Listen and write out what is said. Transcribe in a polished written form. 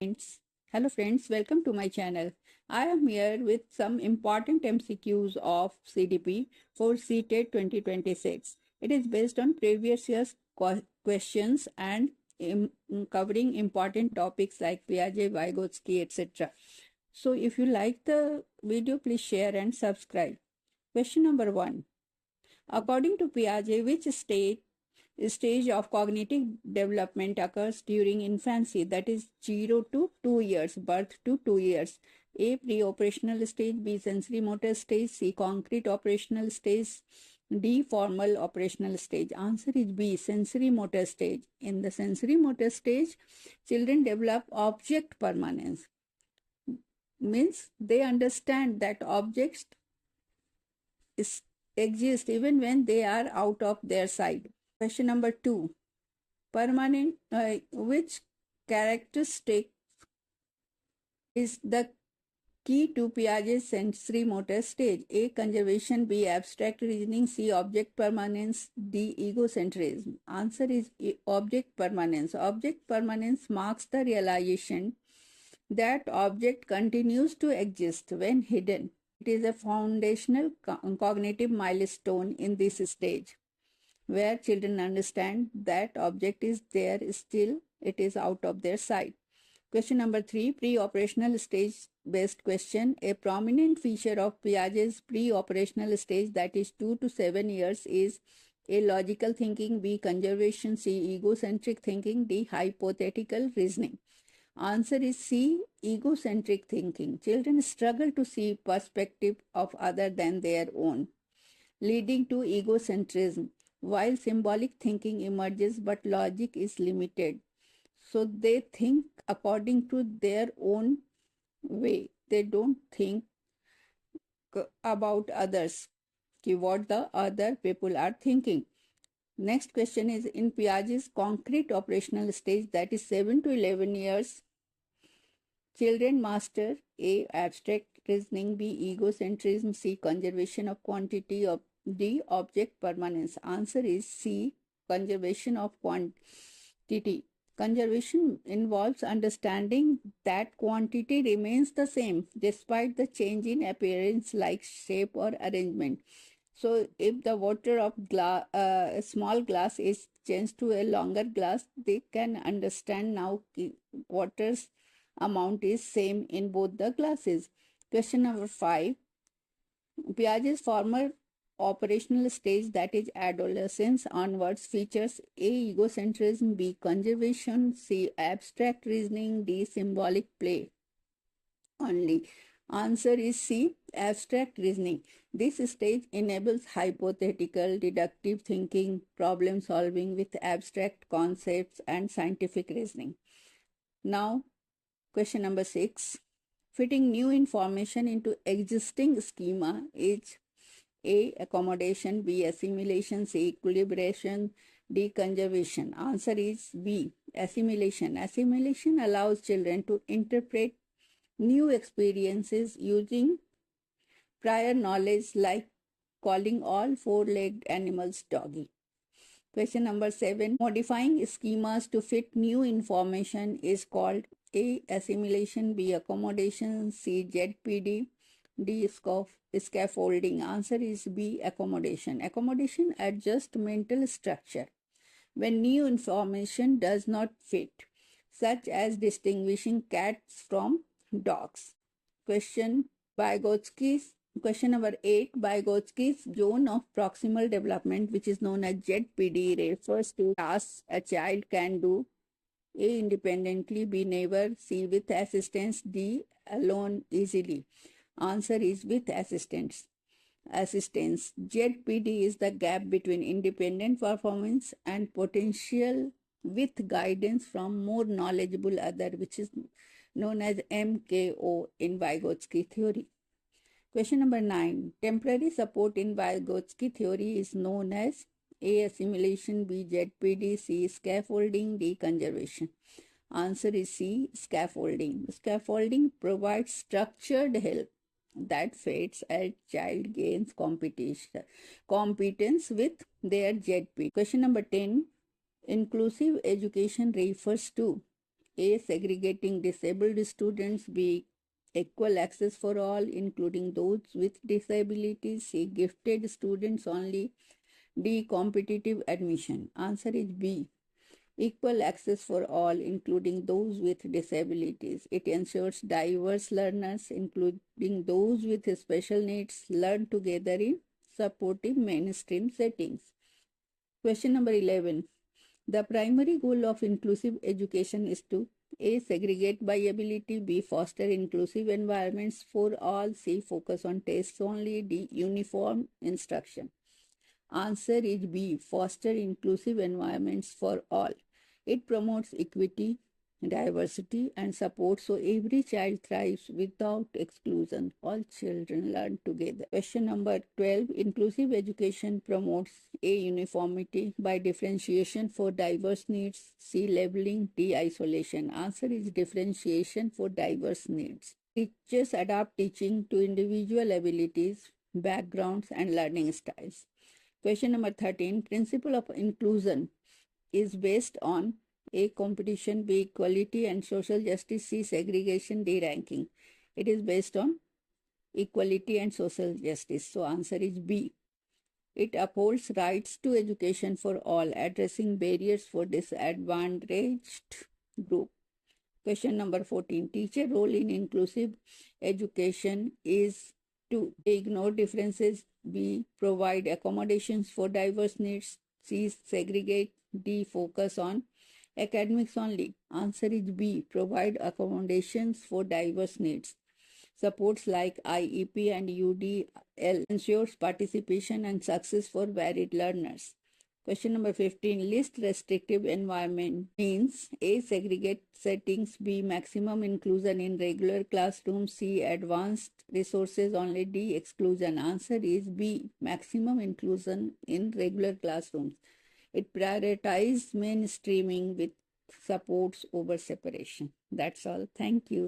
Friends. Hello friends, welcome to my channel. I am here with some important MCQs of CDP for CTET 2026. It is based on previous year's questions and covering important topics like Piaget, Vygotsky, etc. So if you like the video, please share and subscribe. Question number 1. According to Piaget, which stage of cognitive development occurs during infancy, that is 0 to 2 years, birth to 2 years? A. Pre-operational stage, B. sensory motor stage, C. concrete operational stage, D. formal operational stage. Answer is B. sensory motor stage. In the sensory motor stage, children develop object permanence. Means they understand that objects exist even when they are out of their sight. Question number 2. Which characteristic is the key to Piaget's sensory motor stage? A. conservation, B. abstract reasoning, C. object permanence, D. egocentrism. Answer is object permanence. Object permanence marks the realization that object continues to exist when hidden. It is a foundational cognitive milestone in this stage, where children understand that object is there, still it is out of their sight. Question number 3, pre-operational stage based question. A prominent feature of Piaget's pre-operational stage, that is 2 to 7 years, is A. logical thinking, B. conservation, C. egocentric thinking, D. hypothetical reasoning. Answer is C. egocentric thinking. Children struggle to see perspective of other than their own, leading to egocentrism, while symbolic thinking emerges but logic is limited. So they think according to their own way. They don't think about others, what the other people are thinking. Next question is, in Piaget's concrete operational stage, that is 7 to 11 years, children master A. abstract reasoning, B. egocentrism, C. conservation of quantity, of D. object permanence. Answer is C. conservation of quantity. Conservation involves understanding that quantity remains the same despite the change in appearance like shape or arrangement. So if the water of a small glass is changed to a longer glass, they can understand now water's amount is same in both the glasses. Question number 5. Piaget's former operational stage, that is adolescence onwards, features A. egocentrism, B. conservation, C. abstract reasoning, D. symbolic play only. Answer is C. abstract reasoning. This stage enables hypothetical, deductive thinking, problem solving with abstract concepts, and scientific reasoning. Now, question number 6. Fitting new information into existing schema is A. accommodation, B. assimilation, C. equilibration, D. conservation. Answer is B. assimilation. Assimilation allows children to interpret new experiences using prior knowledge, like calling all four-legged animals doggy. Question number 7. Modifying schemas to fit new information is called A. assimilation, B. accommodation, C. ZPD, D. scaffolding. Answer is B. accommodation. Accommodation adjusts mental structure when new information does not fit, such as distinguishing cats from dogs. Question number 8. Vygotsky's zone of proximal development, which is known as ZPD, refers to tasks a child can do A. independently, B. never, C. with assistance, D. alone easily. Answer is with assistance. ZPD is the gap between independent performance and potential with guidance from more knowledgeable other, which is known as MKO in Vygotsky theory. Question number 9. Temporary support in Vygotsky theory is known as A. assimilation, B. ZPD, C. scaffolding, D. conservation. Answer is C. scaffolding. Scaffolding provides structured help that fades as child gains competence with their ZP. Question number 10. Inclusive education refers to A. Segregating disabled students. B. Equal access for all, including those with disabilities. C. Gifted students only. D. Competitive admission. Answer is B. Equal access for all, including those with disabilities. It ensures diverse learners, including those with special needs, learn together in supportive mainstream settings. Question number 11. The primary goal of inclusive education is to A. Segregate by ability. B. Foster inclusive environments for all. C. Focus on tests only. D. Uniform instruction. Answer is B. Foster inclusive environments for all. It promotes equity, diversity, and support so every child thrives without exclusion. All children learn together. Question number 12. Inclusive education promotes A. Uniformity by differentiation for diverse needs. C. Labeling. D. Isolation. Answer is differentiation for diverse needs. Teachers adapt teaching to individual abilities, backgrounds, and learning styles. Question number 13. Principle of inclusion is based on A. Competition, B. Equality and social justice, C. Segregation, D. Ranking. It is based on equality and social justice. So answer is B. It upholds rights to education for all, addressing barriers for disadvantaged group. Question number 14. Teacher role in inclusive education is to ignore differences. B. Provide accommodations for diverse needs. C. Segregate. D. Focus on academics only. Answer is B. Provide accommodations for diverse needs. Supports like IEP and UDL ensures participation and success for varied learners. Question number 15. Least restrictive environment means A. Segregate settings. B. Maximum inclusion in regular classrooms. C. Advanced resources only. D. Exclusion. Answer is B. Maximum inclusion in regular classrooms. It prioritizes mainstreaming with supports over separation. That's all. Thank you.